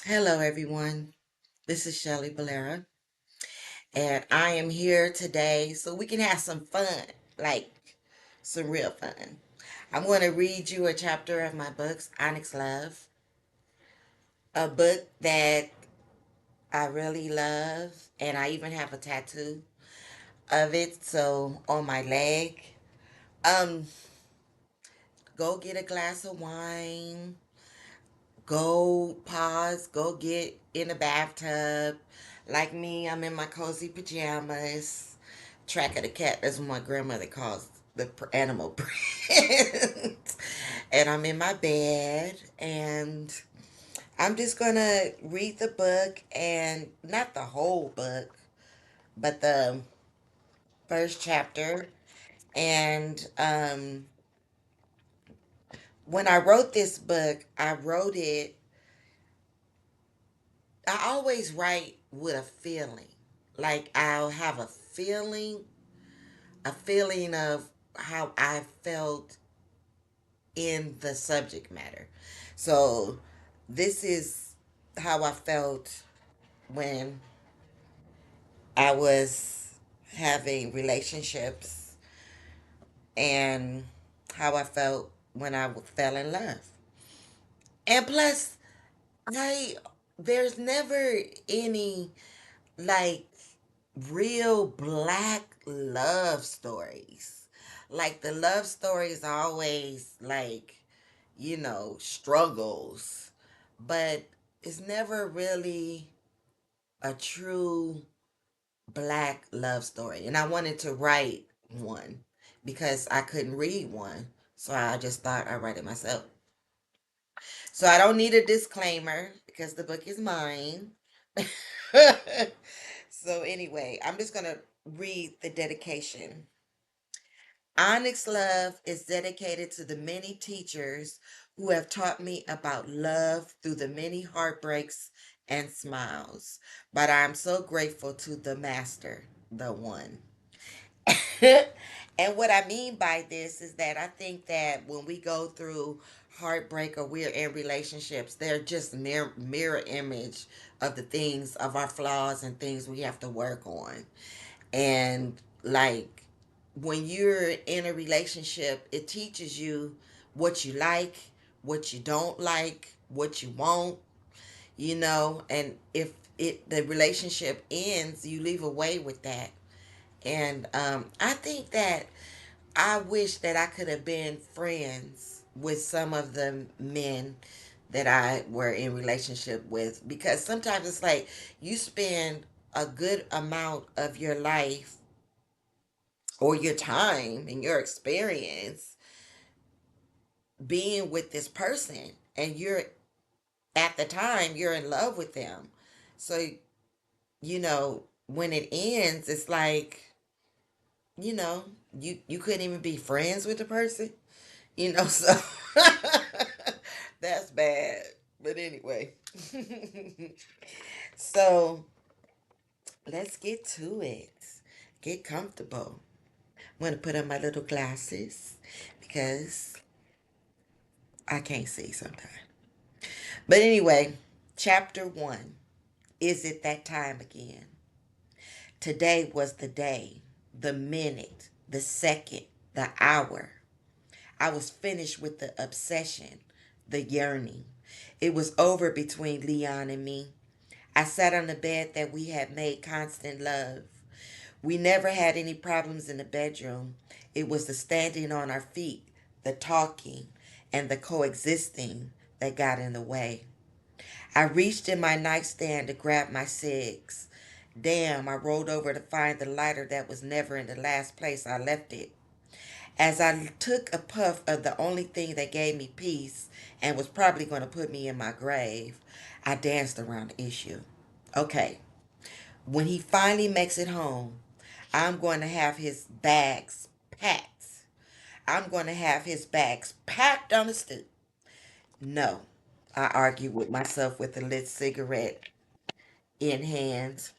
Hello, everyone. This is Shelley Balara, and I am here today so we can have some fun, like some real fun. I'm going to read you a chapter of my books, Onyx Love, a book that I really love, and I even have a tattoo of it, so on my leg. Um, go get a glass of wine, go pause, go get in the bathtub. Like me, I'm in my cozy pajamas. Track of the cat, that's what my grandmother calls the animal print. And I'm in my bed, and I'm just gonna read the book, and not the whole book, but the first chapter. And when I wrote this book, I wrote it, I always write with a feeling. Like I'll have a feeling of how I felt in the subject matter. So this is how I felt when I was having relationships, and how I felt when I fell in love. And plus, I there's never any like real black love stories. Like the love stories are always like, struggles, but it's never really a true black love story. And I wanted to write one because I couldn't read one. So I just thought I'd write it myself. So I don't need a disclaimer because the book is mine. So anyway, I'm just going to read the dedication. Onyx Love is dedicated to the many teachers who have taught me about love through the many heartbreaks and smiles. But I'm so grateful to the master, the one. And what I mean by this is that I think that when we go through heartbreak or we're in relationships, they're just mirror image of the things of our flaws and things we have to work on. And like when you're in a relationship, it teaches you what you like, what you don't like, what you want, and if the relationship ends, you leave away with that. And I think that I wish that I could have been friends with some of the men that I were in relationship with, because sometimes it's like you spend a good amount of your life or your time and your experience being with this person, and you're at the time you're in love with them. So when it ends, it's like, you know you couldn't even be friends with the person, so that's bad. But anyway, so let's get to it. Get comfortable. I'm gonna put on my little glasses because I can't see sometimes. But anyway, chapter 1. Is it that time again? Today was the day, the minute, the second, the hour. I was finished with the obsession, the yearning. It was over between Leon and me. I sat on the bed that we had made constant love. We never had any problems in the bedroom. It was the standing on our feet, the talking, and the coexisting that got in the way. I reached in my nightstand to grab my cigs. Damn, I rolled over to find the lighter that was never in the last place I left it. As I took a puff of the only thing that gave me peace and was probably going to put me in my grave, I danced around the issue. Okay, when he finally makes it home, I'm going to have his bags packed. I'm going to have his bags packed on the stoop. No, I argued with myself with a lit cigarette in hand.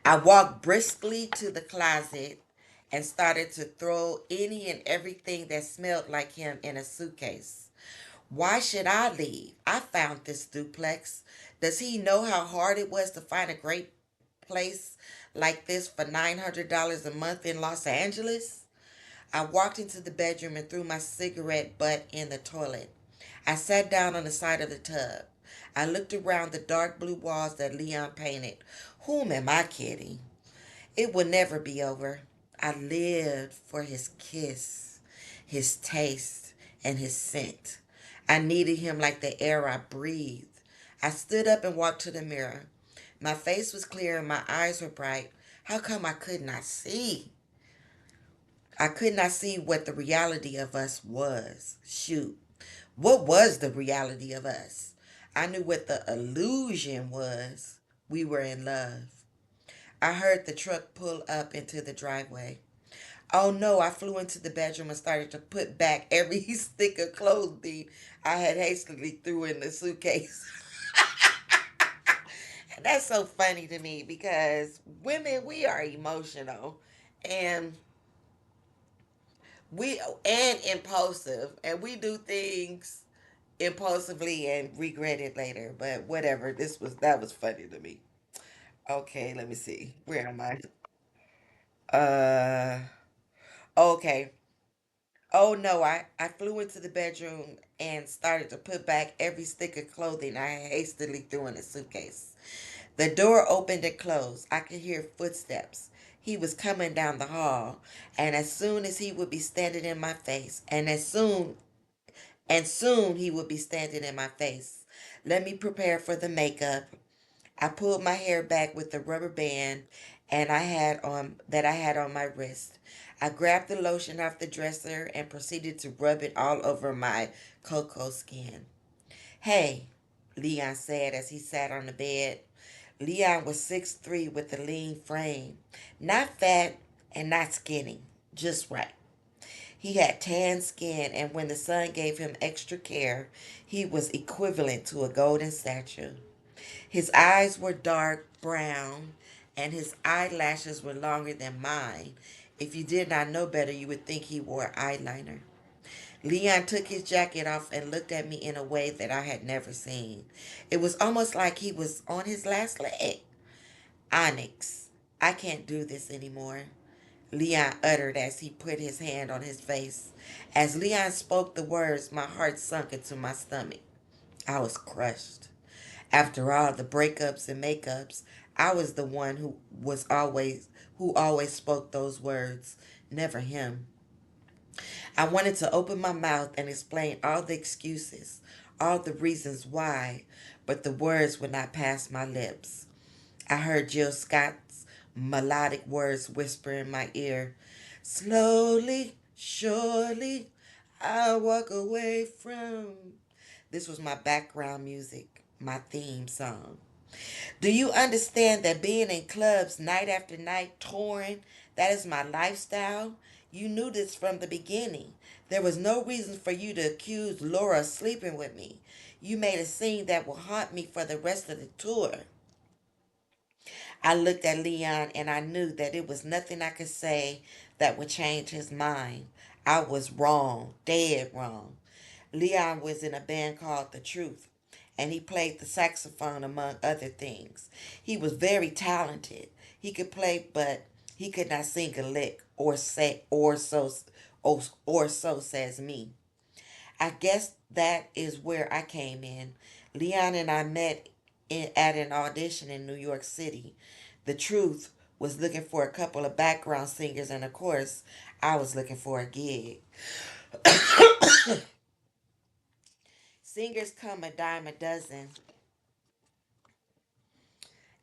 I walked briskly to the closet and started to throw any and everything that smelled like him in a suitcase. Why should I leave? I found this duplex. Does he know how hard it was to find a great place like this for $900 a month in Los Angeles? I walked into the bedroom and threw my cigarette butt in the toilet. I sat down on the side of the tub. I looked around the dark blue walls that Leon painted. Whom am I kidding? It would never be over. I lived for his kiss, his taste, and his scent. I needed him like the air I breathed. I stood up and walked to the mirror. My face was clear and my eyes were bright. How come I could not see? I could not see what the reality of us was. Shoot. What was the reality of us? I knew what the illusion was. We were in love. I heard the truck pull up into the driveway. Oh no, I flew into the bedroom and started to put back every stick of clothing I had hastily threw in the suitcase. And that's so funny to me because women, we are emotional and impulsive and we do things impulsively and regret it later. But whatever, that was funny to me. Okay, let me see. Where am I? Uh okay. Oh no, I flew into the bedroom and started to put back every stick of clothing I hastily threw in a suitcase. The door opened and closed. I could hear footsteps. He was coming down the hall, and as soon as he would be standing in my face, and soon he would be standing in my face. Let me prepare for the makeup. I pulled my hair back with the rubber band I had on my wrist. I grabbed the lotion off the dresser and proceeded to rub it all over my cocoa skin. Hey, Leon said as he sat on the bed. Leon was 6'3" with a lean frame. Not fat and not skinny, just right. He had tan skin, and when the sun gave him extra care, he was equivalent to a golden statue. His eyes were dark brown, and his eyelashes were longer than mine. If you did not know better, you would think he wore eyeliner. Leon took his jacket off and looked at me in a way that I had never seen. It was almost like he was on his last leg. Onyx, I can't do this anymore, Leon uttered as he put his hand on his face. As Leon spoke the words, my heart sunk into my stomach. I was crushed. After all the breakups and makeups, I was the one who always spoke those words, never him. I wanted to open my mouth and explain all the excuses, all the reasons why, but the words would not pass my lips. I heard Jill Scott's melodic words whisper in my ear. Slowly, surely, I walk away from. This was my background music, my theme song. Do you understand that being in clubs night after night, touring, that is my lifestyle? You knew this from the beginning. There was no reason for you to accuse Laura of sleeping with me. You made a scene that will haunt me for the rest of the tour. I looked at Leon and I knew that it was nothing I could say that would change his mind. I was wrong, dead wrong. Leon was in a band called The Truth, and he played the saxophone among other things. He was very talented. He could play, but he could not sing a lick or so says me. I guess that is where I came in. Leon and I met at an audition in New York City. The Truth was looking for a couple of background singers, and of course, I was looking for a gig. Singers come a dime a dozen,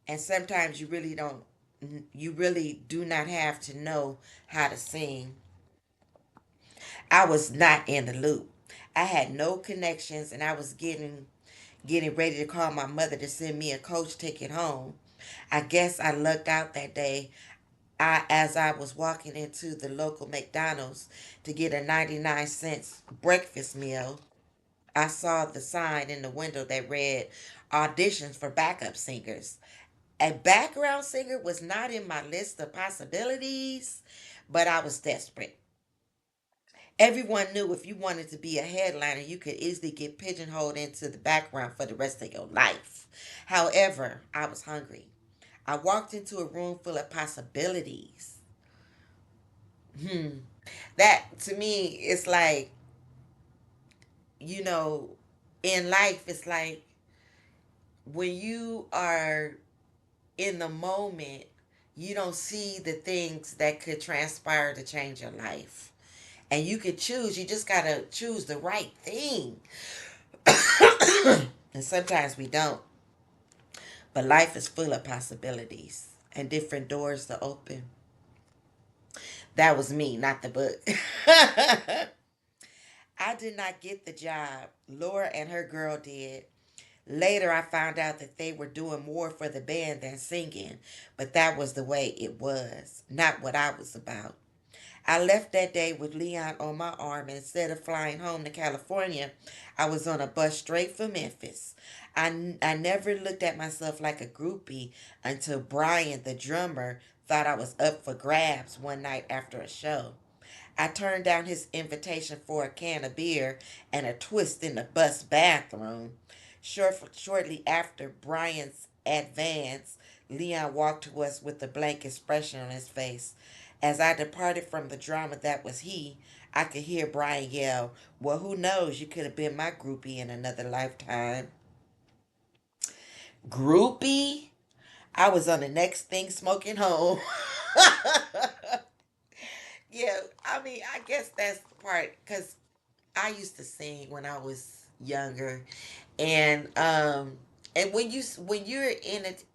and sometimes you really do not have to know how to sing. I was not in the loop. I had no connections, and I was getting ready to call my mother to send me a coach ticket home. I guess I lucked out that day. As I was walking into the local McDonald's to get a 99 cents breakfast meal, I saw the sign in the window that read auditions for backup singers. A background singer was not in my list of possibilities, but I was desperate. Everyone knew if you wanted to be a headliner, you could easily get pigeonholed into the background for the rest of your life. However, I was hungry. I walked into a room full of possibilities. Hmm. That to me is like, you know, in life, it's like when you are in the moment, you don't see the things that could transpire to change your life. And you could choose, you just gotta choose the right thing. And sometimes we don't. But life is full of possibilities and different doors to open. That was me, not the book. I did not get the job. Laura and her girl did. Later, I found out that they were doing more for the band than singing, but that was the way it was, not what I was about. I left that day with Leon on my arm, and instead of flying home to California, I was on a bus straight for Memphis. I never looked at myself like a groupie until Brian, the drummer, thought I was up for grabs one night after a show. I turned down his invitation for a can of beer and a twist in the bus bathroom. Shortly after Brian's advance, Leon walked to us with a blank expression on his face. As I departed from the drama that was he, I could hear Brian yell, "Well, who knows? You could have been my groupie in another lifetime." Groupie? I was on the next thing smoking home. Yeah, I mean, I guess that's the part because I used to sing when I was younger, and when you're in it,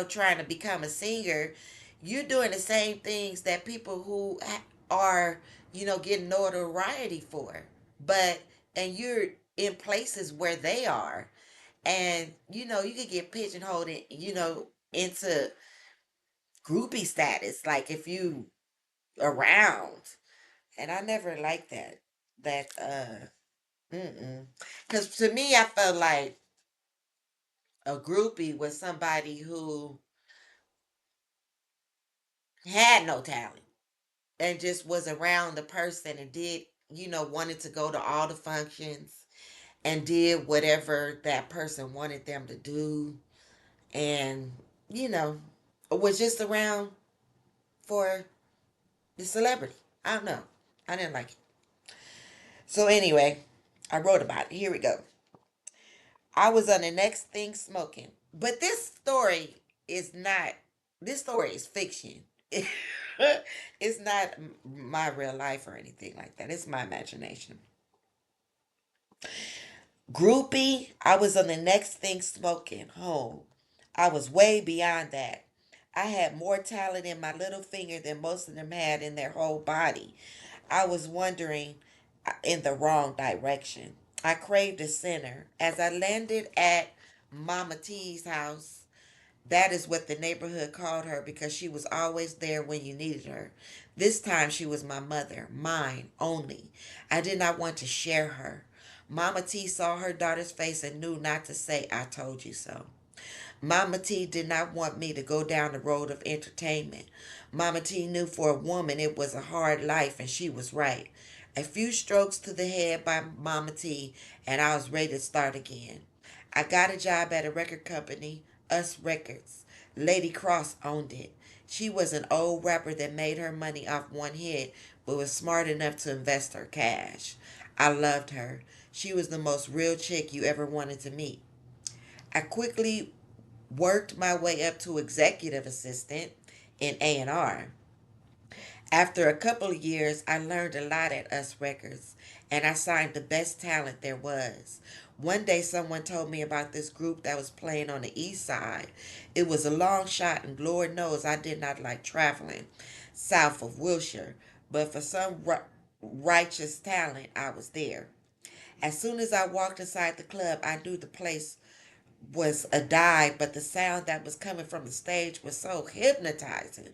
trying to become a singer, you're doing the same things that people who are, getting notoriety for, but and you're in places where they are, and you could get pigeonholed, into groupie status, like if you around, and I never liked that. Mm-mm. Because to me, I felt like a groupie was somebody who had no talent and just was around the person and wanted to go to all the functions and did whatever that person wanted them to do, and, you know, was just around for the celebrity. I don't know. I didn't like it. So, anyway, I wrote about it. Here we go. I was on the next thing smoking. But is not, this story is fiction. It's not my real life or anything like that. It's my imagination. Groupie, I was on the next thing smoking home. I was way beyond that. I had more talent in my little finger than most of them had in their whole body. I was wandering in the wrong direction. I craved a sinner. As I landed at Mama T's house, that is what the neighborhood called her because she was always there when you needed her. This time she was my mother, mine only. I did not want to share her. Mama T saw her daughter's face and knew not to say, "I told you so." Mama T did not want me to go down the road of entertainment. Mama T knew for a woman it was a hard life, and she was right. A few strokes to the head by Mama T, and I was ready to start again. I got a job at a record company, Us Records. Lady Cross owned it. She was an old rapper that made her money off one hit, but was smart enough to invest her cash. I loved her. She was the most real chick you ever wanted to meet. I quickly worked my way up to executive assistant in A&R. After a couple of years, I learned a lot at Us Records, and I signed the best talent there was. One day, someone told me about this group that was playing on the east side. It was a long shot, and Lord knows I did not like traveling south of Wilshire, but for some righteous talent, I was there. As soon as I walked inside the club, I knew the place was a dive, but the sound that was coming from the stage was so hypnotizing.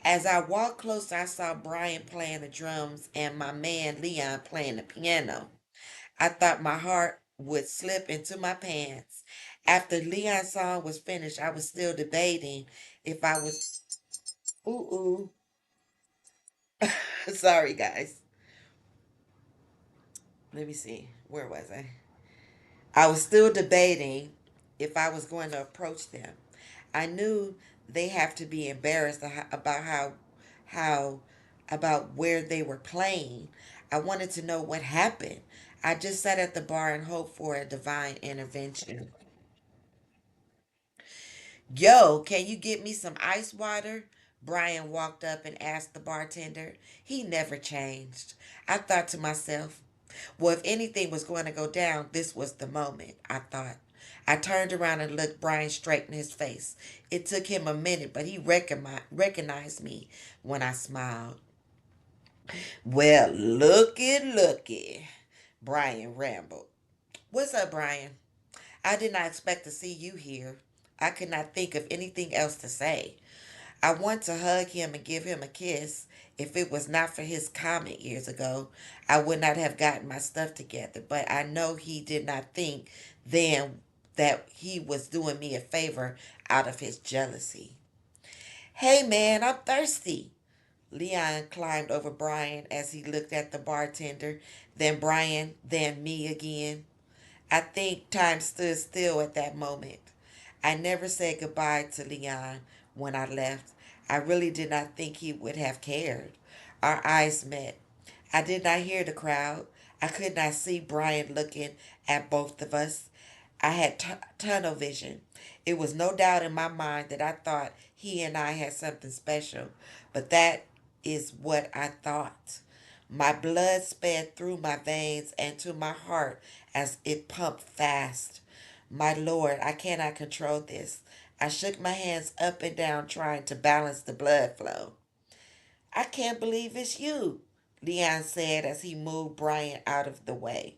As I walked closer, I saw Brian playing the drums and my man Leon playing the piano. I thought my heart would slip into my pants. After Leon's song was finished, I was still debating if I was. Ooh, ooh. Sorry, guys. Let me see. Where was I? I was still debating if I was going to approach them. I knew they have to be embarrassed about how about where they were playing. I wanted to know what happened. I just sat at the bar and hoped for a divine intervention. Yo, can you get me some ice water? Brian walked up and asked the bartender. He never changed. I thought to myself, well, if anything was going to go down, this was the moment, I thought. I turned around and looked Brian straight in his face. It took him a minute, but he recognized me when I smiled. Well, looky, Brian rambled. What's up, Brian? I did not expect to see you here. I could not think of anything else to say. I want to hug him and give him a kiss. If it was not for his comment years ago, I would not have gotten my stuff together. But I know he did not think then that he was doing me a favor out of his jealousy. Hey man, I'm thirsty. Leon climbed over Brian as he looked at the bartender, then Brian, then me again. I think time stood still at that moment. I never said goodbye to Leon when I left. I really did not think he would have cared. Our eyes met. I did not hear the crowd. I could not see Brian looking at both of us. I had tunnel vision. It was no doubt in my mind that I thought he and I had something special, but that is what I thought. My blood sped through my veins and to my heart as it pumped fast. My Lord, I cannot control this. I shook my hands up and down trying to balance the blood flow. I can't believe it's you, Leon said as he moved Brian out of the way.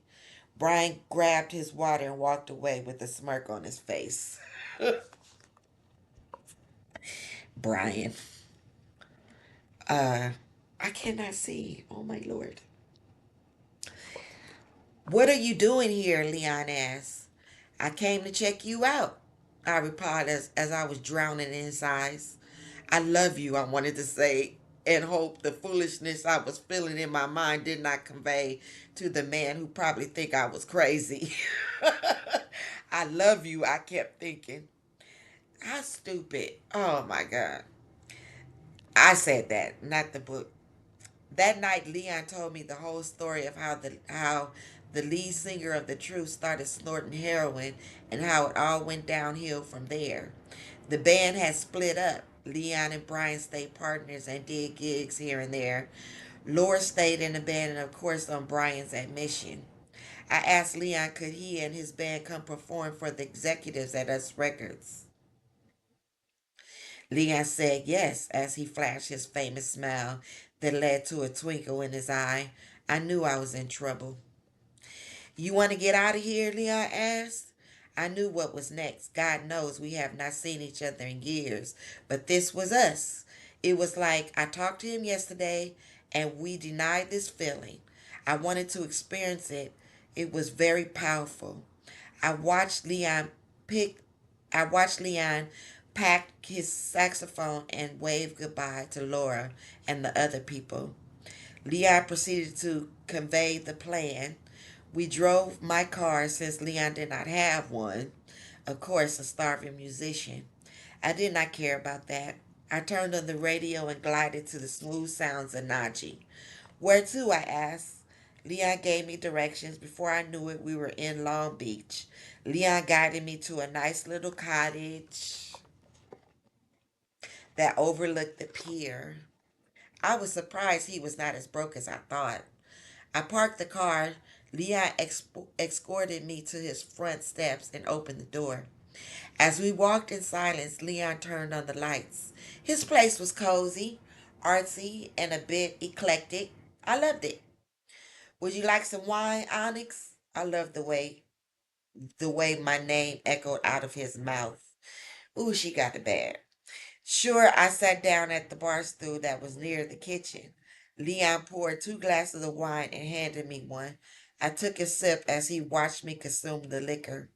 Brian grabbed his water and walked away with a smirk on his face. Brian, uh, I cannot see. Oh my Lord. What are you doing here? Leon asked. I came to check you out, I replied as I was drowning in his eyes. I love you, I wanted to say, and hope the foolishness I was feeling in my mind did not convey to the man who probably think I was crazy. I love you, I kept thinking. How stupid. Oh my God. I said that, not the book. That night, Leon told me the whole story of how the lead singer of the Truth started snorting heroin and how it all went downhill from there. The band had split up. Leon and Brian stayed partners and did gigs here and there. Laura stayed in the band and of course on Brian's admission. I asked Leon could he and his band come perform for the executives at Us Records. Leon said yes as he flashed his famous smile that led to a twinkle in his eye. I knew I was in trouble. You want to get out of here? Leon asked. I knew what was next. God knows we have not seen each other in years, but this was us. It was like I talked to him yesterday and we denied this feeling. I wanted to experience it. It was very powerful. I watched Leon pick I watched Leon pack his saxophone and wave goodbye to Laura and the other people. Leon proceeded to convey the plan. We drove my car since Leon did not have one. Of course, a starving musician. I did not care about that. I turned on the radio and glided to the smooth sounds of Naji. Where to? I asked. Leon gave me directions. Before I knew it, we were in Long Beach. Leon guided me to a nice little cottage that overlooked the pier. I was surprised he was not as broke as I thought. I parked the car. Leon escorted me to his front steps and opened the door. As we walked in silence, Leon turned on the lights. His place was cozy, artsy, and a bit eclectic. I loved it. Would you like some wine, Onyx? I loved the way my name echoed out of his mouth. Ooh, she got it bad. Sure, I sat down at the bar stool that was near the kitchen. Leon poured 2 glasses of wine and handed me one. I took a sip as he watched me consume the liquor.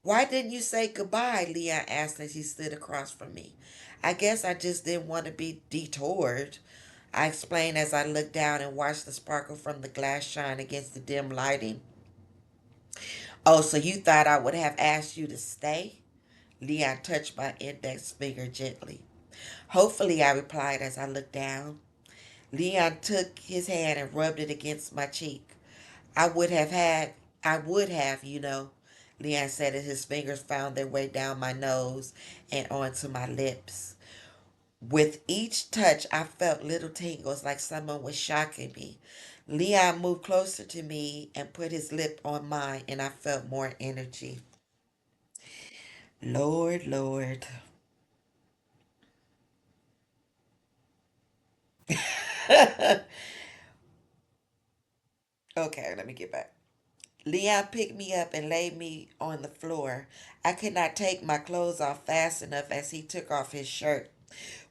Why didn't you say goodbye? Leon asked as he stood across from me. I guess I just didn't want to be detoured. I explained as I looked down and watched the sparkle from the glass shine against the dim lighting. Oh, so you thought I would have asked you to stay? Leon touched my index finger gently. Hopefully, I replied as I looked down. Leon took his hand and rubbed it against my cheek. I would have had, I would have, Leon said as his fingers found their way down my nose and onto my lips. With each touch, I felt little tingles like someone was shocking me. Leon moved closer to me and put his lip on mine, and I felt more energy. Lord, Lord. Okay, let me get back. Leon picked me up and laid me on the floor. I could not take my clothes off fast enough as he took off his shirt.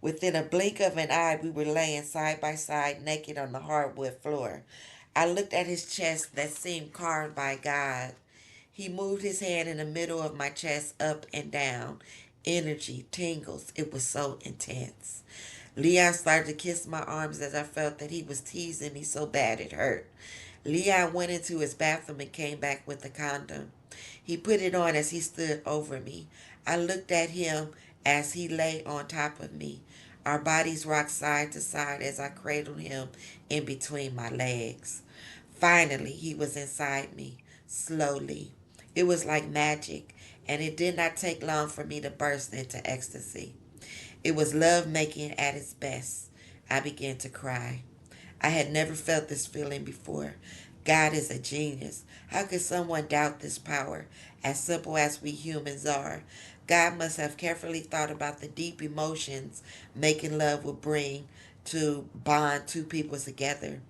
Within a blink of an eye, we were laying side by side, naked on the hardwood floor. I looked at his chest that seemed carved by God. He moved his hand in the middle of my chest up and down. Energy, tingles. It was so intense. Leon started to kiss my arms as I felt that he was teasing me so bad it hurt. Leon went into his bathroom and came back with a condom. He put it on as he stood over me. I looked at him as he lay on top of me. Our bodies rocked side to side as I cradled him in between my legs. Finally, he was inside me, slowly. It was like magic, and it did not take long for me to burst into ecstasy. It was love making at its best. I began to cry. I had never felt this feeling before. God is a genius. How could someone doubt this power? As simple as we humans are, God must have carefully thought about the deep emotions making love would bring to bond two people together,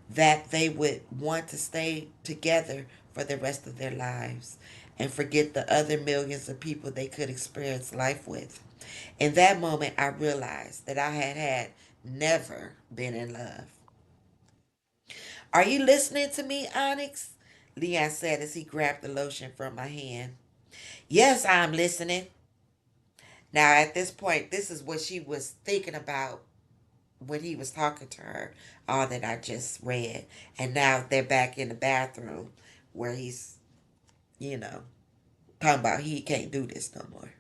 that they would want to stay together for the rest of their lives and forget the other millions of people they could experience life with. In that moment, I realized that I had never been in love. Are you listening to me, Onyx? Leon said as he grabbed the lotion from my hand. Yes, I'm listening. Now, at this point, this is what she was thinking about when he was talking to her, all that I just read. And now they're back in the bathroom where he's, you know, talking about he can't do this no more.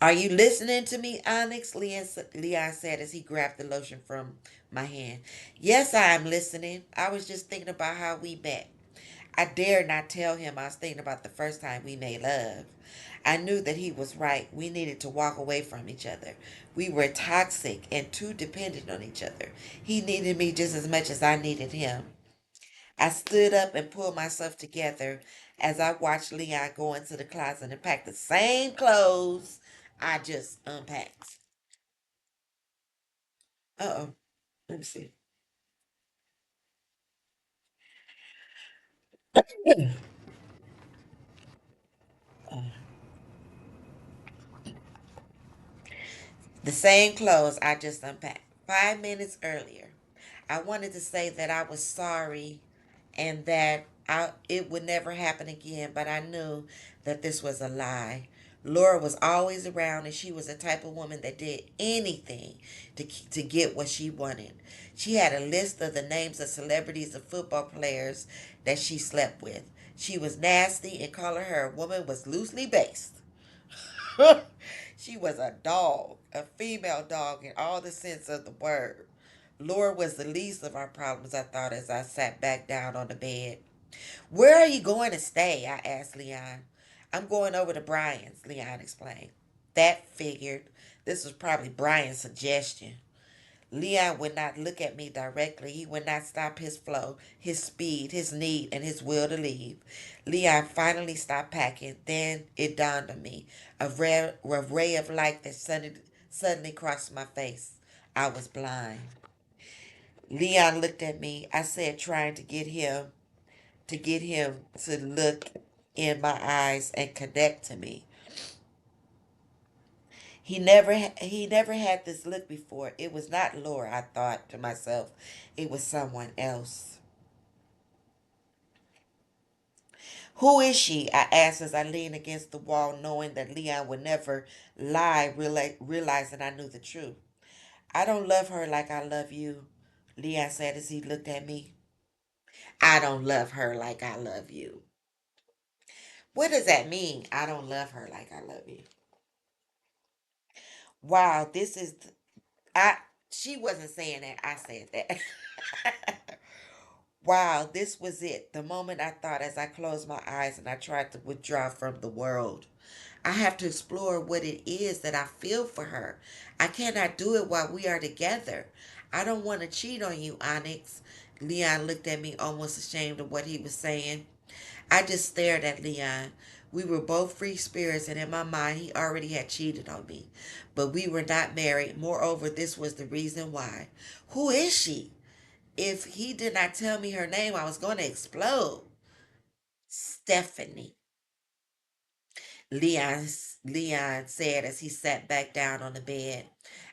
Are you listening to me, Onyx? Leon said as he grabbed the lotion from my hand. Yes, I am listening. I was just thinking about how we met. I dared not tell him I was thinking about the first time we made love. I knew that he was right. We needed to walk away from each other. We were toxic and too dependent on each other. He needed me just as much as I needed him. I stood up and pulled myself together as I watched Leon go into the closet and pack the same clothes I just unpacked. Uh oh. Let me see. The same clothes I just unpacked 5 minutes earlier. I wanted to say that I was sorry and that it would never happen again, but I knew that this was a lie. Laura was always around, and she was the type of woman that did anything to get what she wanted. She had a list of the names of celebrities and football players that she slept with. She was nasty, and calling her a woman was loosely based. She was a dog, a female dog in all the sense of the word. Laura was the least of our problems, I thought, as I sat back down on the bed. Where are you going to stay? I asked Leon. I'm going over to Brian's, Leon explained. That figured. This was probably Brian's suggestion. Leon would not look at me directly. He would not stop his flow, his speed, his need, and his will to leave. Leon finally stopped packing. Then it dawned on me, a ray of light that suddenly crossed my face. I was blind. Leon looked at me. I said, trying to get him to look in my eyes and connect to me. He never had this look before. It was not Laura, I thought to myself. It was someone else. Who is she? I asked as I leaned against the wall, knowing that Leon would never lie, realizing I knew the truth. I don't love her like I love you, Leon said as he looked at me. I don't love her like I love you. What does that mean? I don't love her like I love you. Wow, this is I she wasn't saying that. I said that. Wow, this was it. The moment I thought as I closed my eyes and I tried to withdraw from the world. I have to explore what it is that I feel for her. I cannot do it while we are together. I don't want to cheat on you, Onyx. Leon looked at me almost ashamed of what he was saying. I just stared at Leon. We were both free spirits, and in my mind, he already had cheated on me. But we were not married. Moreover, this was the reason why. Who is she? If he did not tell me her name, I was going to explode. Stephanie. Leon, Leon said as he sat back down on the bed.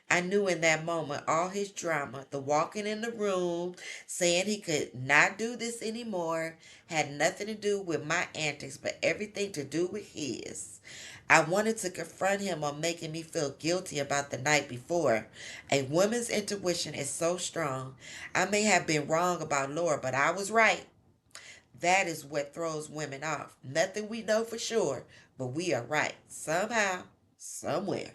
I knew in that moment all his drama, the walking in the room, saying he could not do this anymore, had nothing to do with my antics, but everything to do with his. I wanted to confront him on making me feel guilty about the night before. A woman's intuition is so strong. I may have been wrong about Laura, but I was right. That is what throws women off. Nothing we know for sure, but we are right. Somehow, somewhere.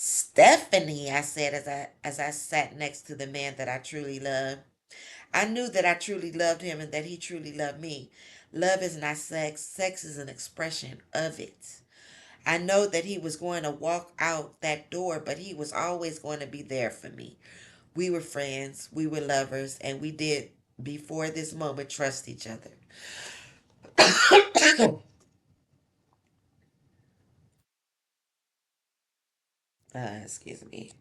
Stephanie, I said as I sat next to the man that I truly loved. I knew that I truly loved him and that he truly loved me. Love is not sex, sex is an expression of it. I know that he was going to walk out that door, but he was always going to be there for me. We were friends, we were lovers, and we did, before this moment, trust each other. Excuse me.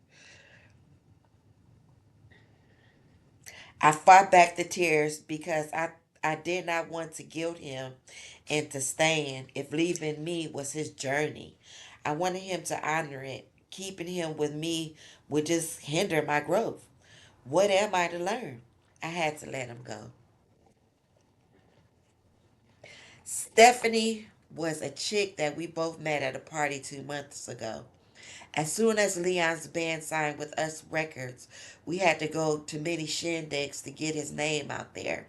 I fought back the tears because I did not want to guilt him into staying if leaving me was his journey. I wanted him to honor it. Keeping him with me would just hinder my growth. What am I to learn? I had to let him go. Stephanie was a chick that we both met at a party 2 months ago. As soon as Leon's band signed with us records, we had to go to many shindigs to get his name out there.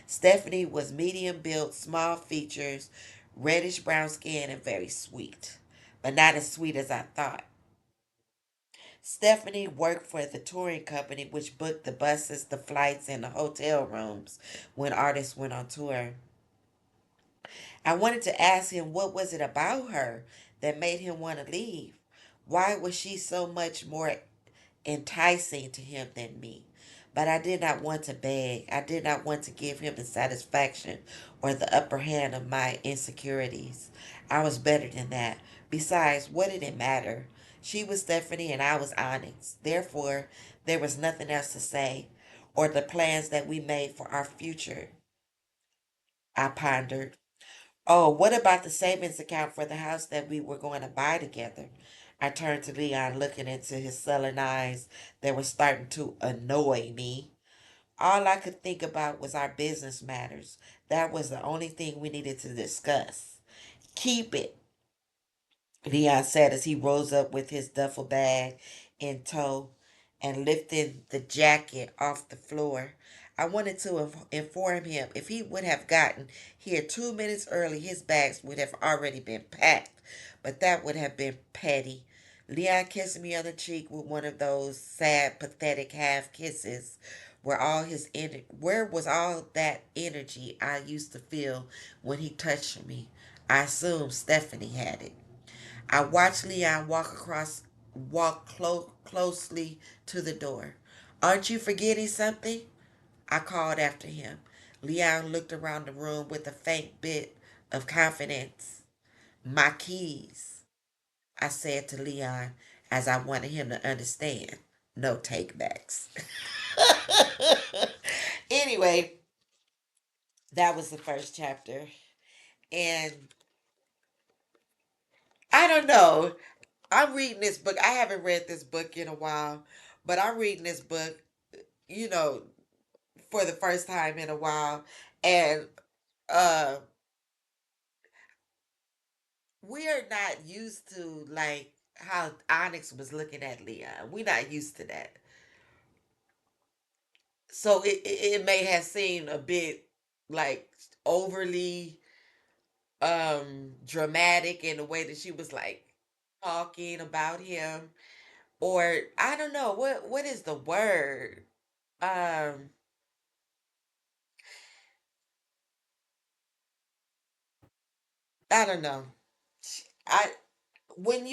Stephanie was medium built, small features, reddish brown skin, and very sweet. But not as sweet as I thought. Stephanie worked for the touring company which booked the buses, the flights, and the hotel rooms when artists went on tour. I wanted to ask him what was it about her that made him want to leave? Why was she so much more enticing to him than me? But I did not want to beg. I did not want to give him the satisfaction or the upper hand of my insecurities. I was better than that. Besides, what did it matter? She was Stephanie and I was Onyx. Therefore, there was nothing else to say, or the plans that we made for our future. I pondered. Oh, what about the savings account for the house that we were going to buy together? I turned to Leon, looking into his sullen eyes that were starting to annoy me. All I could think about was our business matters. That was the only thing we needed to discuss. Keep it, Leon said as he rose up with his duffel bag in tow and lifted the jacket off the floor. I wanted to inform him if he would have gotten here 2 minutes early, his bags would have already been packed, but that would have been petty. Leon kissed me on the cheek with one of those sad, pathetic half kisses. Where was all that energy I used to feel when he touched me? I assumed Stephanie had it. I watched Leon walk closely to the door. Aren't you forgetting something? I called after him. Leon looked around the room with a faint bit of confidence. My keys, I said to Leon as I wanted him to understand. No takebacks. Anyway, that was the first chapter. And I don't know. I'm reading this book. I haven't read this book in a while, but I'm reading this book, you know, for the first time in a while. And uh we are not used to like how Onyx was looking at Leon. We not used to that. So it may have seemed a bit like overly dramatic in the way that she was like talking about him, or I don't know what is the word. um I don't know. I when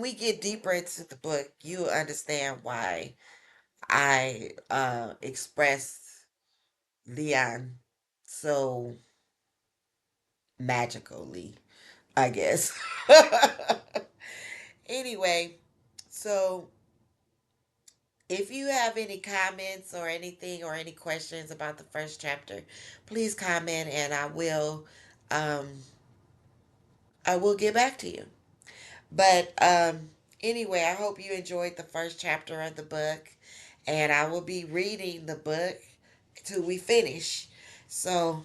we get deeper into the book, you understand why I expressed Leon so magically, I guess. Anyway, so if you have any comments or anything or any questions about the first chapter, please comment and um I will get back to you. But anyway, I hope you enjoyed the first chapter of the book, and I will be reading the book till we finish. So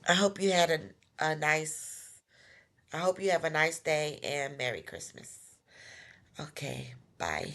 I hope you had a nice I hope you have a nice day and Merry Christmas. Okay, bye.